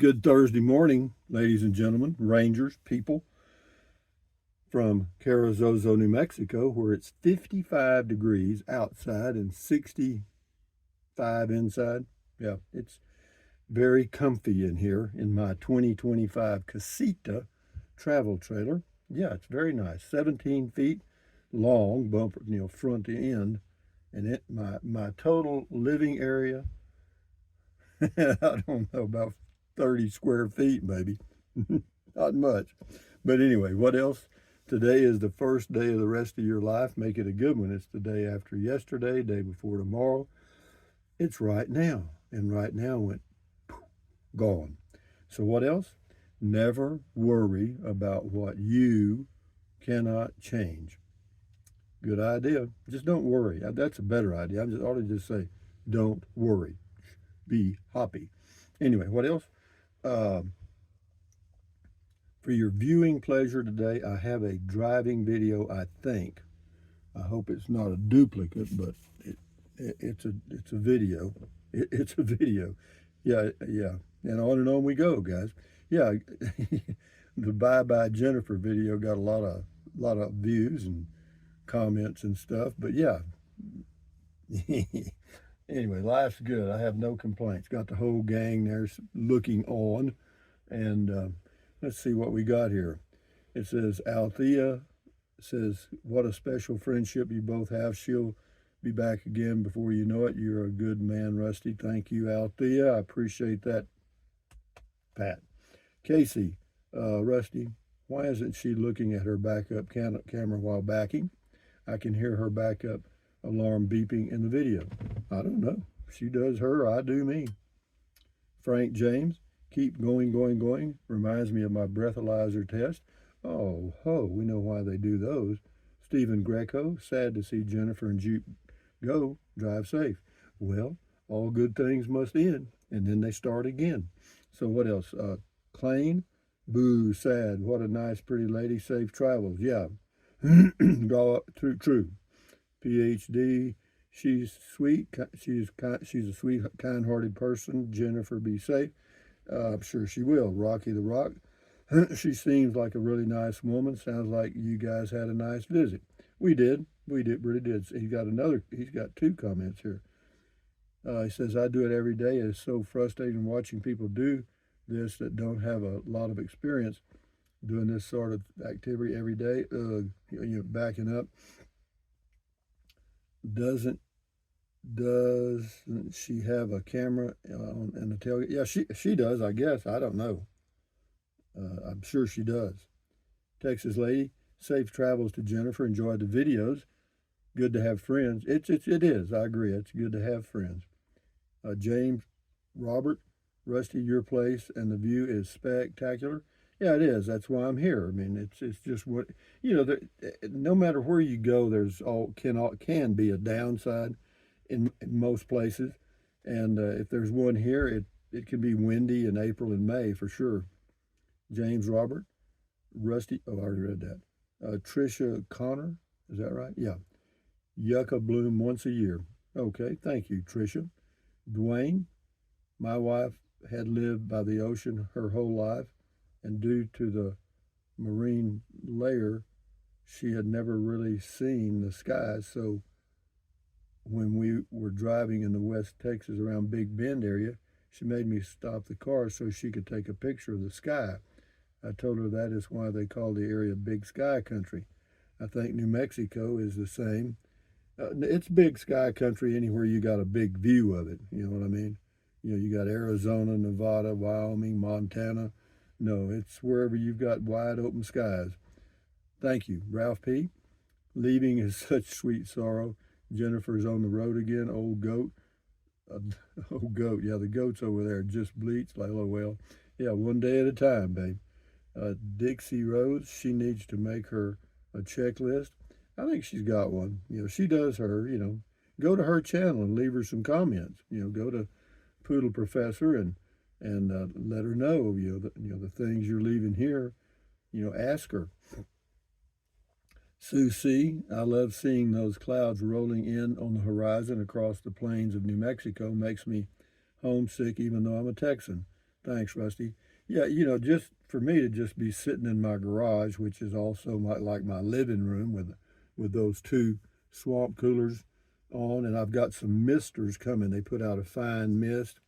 Good Thursday morning, ladies and gentlemen, rangers, people from Carrizozo, New Mexico, where it's 55 degrees outside and 65 inside. Yeah, it's very comfy in here in my 2025 Casita travel trailer. Yeah, it's very nice. 17 feet long, bumper, front to end. And my total living area, I don't know, about 30 square feet maybe. Not much. But anyway, what else? Today is the first day of the rest of your life. Make it a good one. It's the day after yesterday, day before tomorrow. It's right now. And right now went gone. So what else? Never worry about what you cannot change. Good idea. Just don't worry. That's a better idea. I just ought to just say, don't worry. Be happy. Anyway, what else? Uh, For your viewing pleasure today, I have a driving video, I think. I hope it's not a duplicate, but it's a video. It's a video. Yeah, yeah. And on we go, guys. Yeah, the Bye Bye Jennifer video got a lot of views and comments and stuff. But yeah. Anyway, life's good. I have no complaints. Got the whole gang there looking on. And let's see what we got here. It says, Althea says, what a special friendship you both have. She'll be back again before you know it. You're a good man, Rusty. Thank you, Althea. I appreciate that, Pat. Casey, Rusty, why isn't she looking at her backup camera while backing? I can hear her backup alarm beeping in the video. I don't know. She does her, I do me. Frank James, keep going, going, going. Reminds me of my breathalyzer test. Oh, ho, we know why they do those. Stephen Greco, sad to see Jennifer and Jeep go. Drive safe. Well, all good things must end, and then they start again. So what else? Clain, boo, sad. What a nice, pretty lady. Safe travels. Yeah. Go up. True. PhD. She's sweet. She's a sweet, kind-hearted person. Jennifer, be safe. I'm sure she will. Rocky the Rock. She seems like a really nice woman. Sounds like you guys had a nice visit. We did. We did. Really did. He's got two comments here. He says, I do it every day. It's so frustrating watching people do this that don't have a lot of experience doing this sort of activity every day. Backing up. Doesn't she have a camera in the tailgate? Yeah, she does, I guess. I don't know. I'm sure she does. Texas lady, safe travels to Jennifer. Enjoyed the videos. Good to have friends. It is. I agree. It's good to have friends. James, Robert, Rusty, your place and the view is spectacular. Yeah, it is. That's why I'm here. I mean, it's just what no matter where you go, there's can be a downside in most places, and if there's one here, it can be windy in April and May for sure. James Robert, Rusty. Oh, I already read that. Trisha Connor, is that right? Yeah. Yucca bloom once a year. Okay, thank you, Trisha. Dwayne, my wife had lived by the ocean her whole life, and due to the marine layer, she had never really seen the skies. So when we were driving in the West Texas around Big Bend area, she made me stop the car so she could take a picture of the sky. I told her that is why they call the area Big Sky Country. I think New Mexico is the same. It's big sky country anywhere you got a big view of it. You know what I mean? You got Arizona, Nevada, Wyoming, Montana. No, it's wherever you've got wide open skies. Thank you, Ralph P. Leaving is such sweet sorrow. Jennifer's on the road again. Old goat. Uh, old goat. Yeah, the goat's over there just bleats. Like, oh, well. Yeah, one day at a time, babe. Dixie Rose, she needs to make her a checklist. I think she's got one. She does her, go to her channel and leave her some comments. Go to Poodle Professor and let her know, the things you're leaving here. Ask her. Sue C., I love seeing those clouds rolling in on the horizon across the plains of New Mexico. Makes me homesick even though I'm a Texan. Thanks, Rusty. Yeah, just for me to just be sitting in my garage, which is also like my living room with those two swamp coolers on, and I've got some misters coming. They put out a fine mist,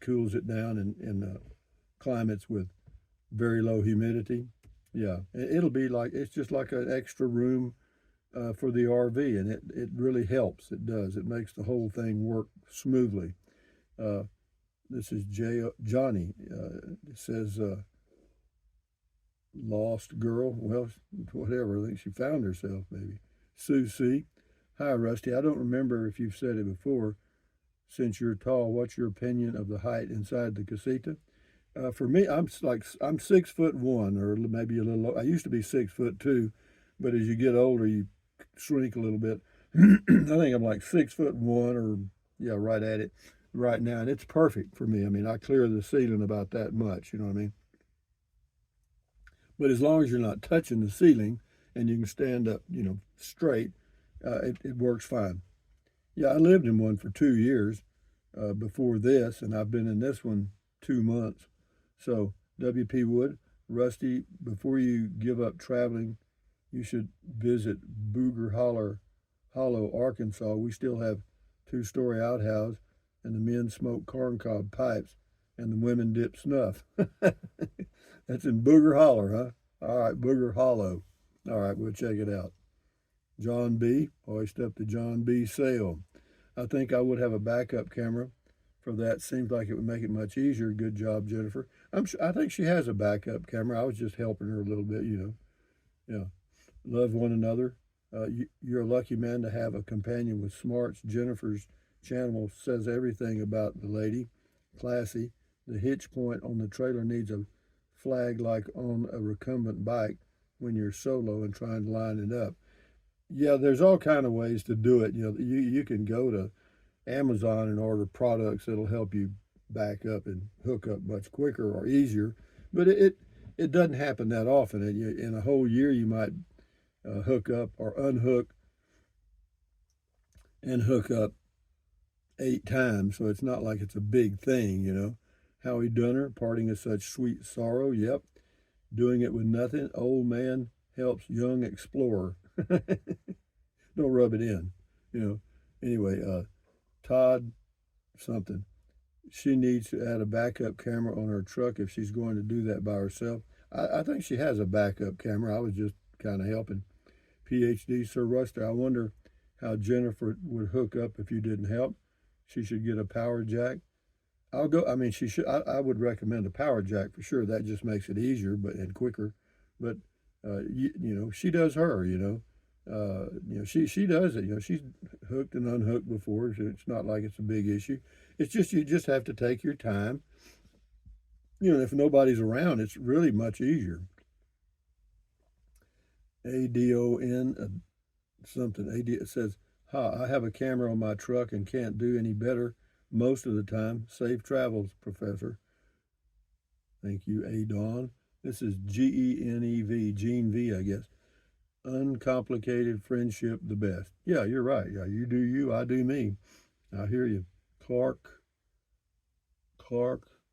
cools it down in climates with very low humidity. Yeah, it'll be like it's just like an extra room for the RV, and it really helps. It does. It makes the whole thing work smoothly. Uh, this is Johnny. It says lost girl. Well, whatever. I think she found herself. Maybe Sue C. Hi, Rusty. I don't remember if you've said it before. Since you're tall, what's your opinion of the height inside the casita? For me, I'm 6'1" or maybe a little. I used to be 6'2", but as you get older, you shrink a little bit. I think I'm like 6'1" or yeah, right at it right now, and it's perfect for me. I mean, I clear the ceiling about that much. You know what I mean? But as long as you're not touching the ceiling and you can stand up, straight, it works fine. Yeah, I lived in one for 2 years before this, and I've been in this one 2 months. So, W.P. Wood, Rusty, before you give up traveling, you should visit Hollow, Arkansas. We still have two-story outhouse, and the men smoke corncob pipes, and the women dip snuff. That's in Booger Holler, huh? All right, Booger Hollow. All right, we'll check it out. John B. Hoist up the John B. sail. I think I would have a backup camera for that. Seems like it would make it much easier. Good job, Jennifer. I think she has a backup camera. I was just helping her a little bit. Yeah. Love one another. You're a lucky man to have a companion with smarts. Jennifer's channel says everything about the lady. Classy. The hitch point on the trailer needs a flag like on a recumbent bike when you're solo and trying to line it up. Yeah, there's all kind of ways to do it. You can go to Amazon and order products that'll help you back up and hook up much quicker or easier, but it doesn't happen that often. In a whole year, you might hook up or unhook and hook up 8 times, so it's not like it's a big thing. Howie Dunner, parting is such sweet sorrow. Yep, doing it with nothing. Old man helps young explorer. Don't rub it in. Anyway, Todd something. She needs to add a backup camera on her truck if she's going to do that by herself. I think she has a backup camera. I was just kind of helping. PhD Sir Ruster, I wonder how Jennifer would hook up if you didn't help. She should get a power jack. I'll go. I mean, she should. I would recommend a power jack for sure. That just makes it easier, and quicker. But she does her. She does it. She's hooked and unhooked before, so it's not like it's a big issue. It's just you just have to take your time. If nobody's around, it's really much easier. ADON something. It says, I have a camera on my truck and can't do any better most of the time. Safe travels, Professor. Thank you, Adon. This is GENEV, Gene V, I guess. Uncomplicated friendship, the best. Yeah, you're right. Yeah, you do you, I do me. I hear you. Clark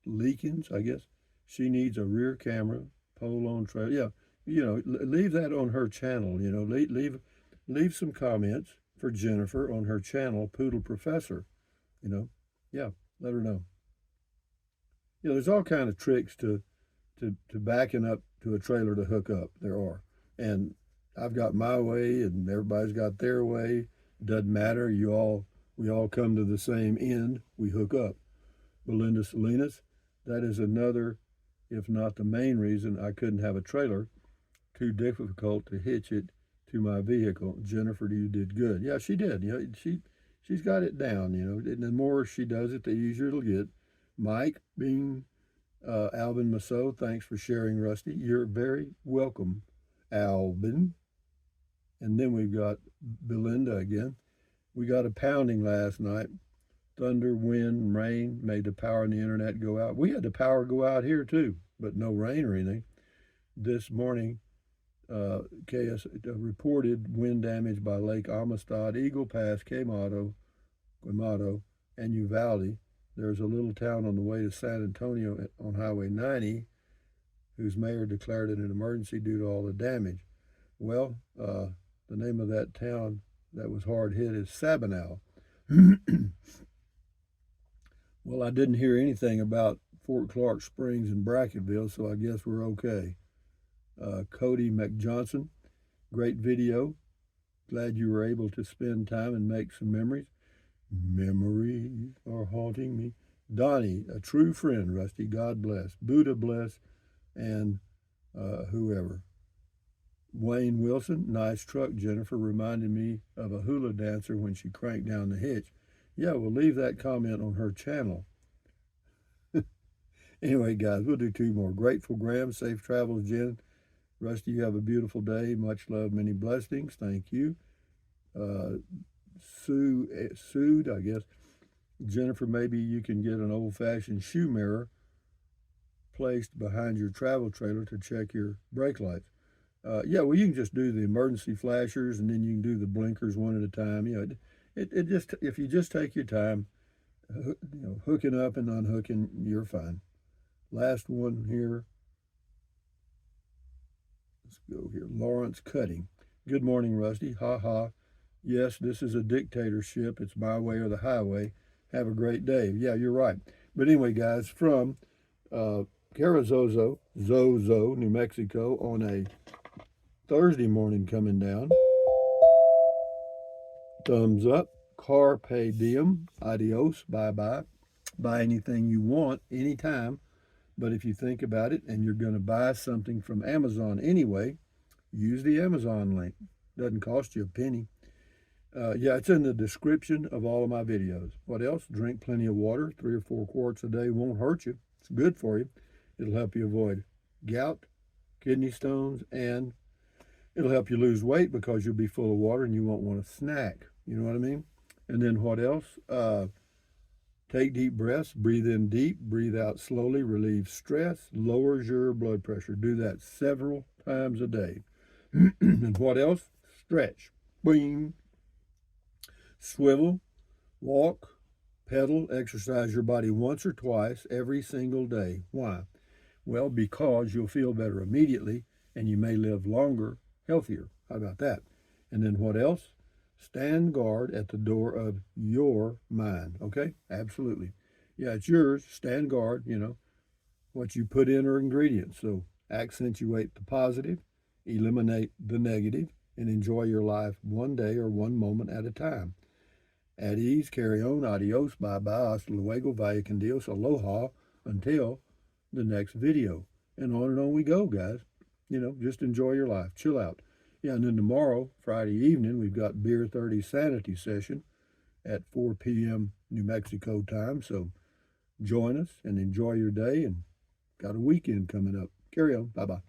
Leakins, I guess. She needs a rear camera, pole on trail. Yeah, leave that on her channel. Leave some comments for Jennifer on her channel, Poodle Professor. Yeah, let her know. There's all kind of tricks to backing up to a trailer to hook up. There are, and I've got my way, and everybody's got their way. Doesn't matter. We all come to the same end. We hook up. Belinda Salinas, that is another, if not the main reason I couldn't have a trailer. Too difficult to hitch it to my vehicle. Jennifer, you did good. Yeah, she did. She's got it down. And the more she does it, the easier it'll get. Mike, being Alvin Masso, thanks for sharing, Rusty. You're very welcome, Alvin. And then we've got Belinda again. We got a pounding last night. Thunder, wind, rain made the power on the internet go out. We had the power go out here too, but no rain or anything. This morning, KS reported wind damage by Lake Amistad, Eagle Pass, Quemado, and Uvalde. there's a little town on the way to San Antonio on Highway 90 whose mayor declared it an emergency due to all the damage. Well, the name of that town that was hard hit is Sabinal. Well, I didn't hear anything about Fort Clark Springs and Brackettville, so I guess we're okay. Cody McJohnson, great video. Glad you were able to spend time and make some memories. Memories are haunting me. Donnie, a true friend, Rusty. God bless. Buddha bless. And whoever. Wayne Wilson, nice truck, Jennifer. Reminded me of a hula dancer when she cranked down the hitch. Yeah, we'll leave that comment on her channel. Anyway, guys, we'll do two more. Grateful Graham, safe travels, Jen. Rusty, you have a beautiful day. Much love, many blessings. Thank you. Sued, I guess. Jennifer, maybe you can get an old-fashioned shoe mirror placed behind your travel trailer to check your brake lights. Yeah, well, you can just do the emergency flashers, and then you can do the blinkers one at a time. You know, it just, if you just take your time, hooking up and unhooking, you're fine. Last one here. Let's go here. Lawrence Cutting. Good morning, Rusty. Ha ha. Yes, this is a dictatorship. It's my way or the highway. Have a great day. Yeah, you're right. But anyway, guys, from Carrizozo, Zozo, New Mexico, on a Thursday morning coming down. Thumbs up. Carpe diem. Adios. Bye-bye. Buy anything you want, anytime. But if you think about it and you're going to buy something from Amazon anyway, use the Amazon link. Doesn't cost you a penny. Yeah, it's in the description of all of my videos. What else? Drink plenty of water. 3 or 4 quarts a day won't hurt you. It's good for you. It'll help you avoid gout, kidney stones, and it'll help you lose weight because you'll be full of water and you won't want to snack. You know what I mean? And then what else? Take deep breaths. Breathe in deep. Breathe out slowly. Relieves stress. Lowers your blood pressure. Do that several times a day. And what else? Stretch. Boing. Swivel. Walk. Pedal. Exercise your body once or twice every single day. Why? Well, because you'll feel better immediately and you may live longer, healthier. How about that? And then what else? Stand guard at the door of your mind. Okay? Absolutely. Yeah, it's yours. Stand guard. What you put in are ingredients. So accentuate the positive, eliminate the negative, and enjoy your life one day or one moment at a time. At ease, carry on. Adios. Bye-bye. Hasta luego. Vaya con Dios. Aloha. Until the next video. And on we go, guys. Just enjoy your life. Chill out. Yeah, and then tomorrow, Friday evening, we've got Beer 30 Sanity Session at 4 p.m. New Mexico time. So join us and enjoy your day, and got a weekend coming up. Carry on. Bye-bye.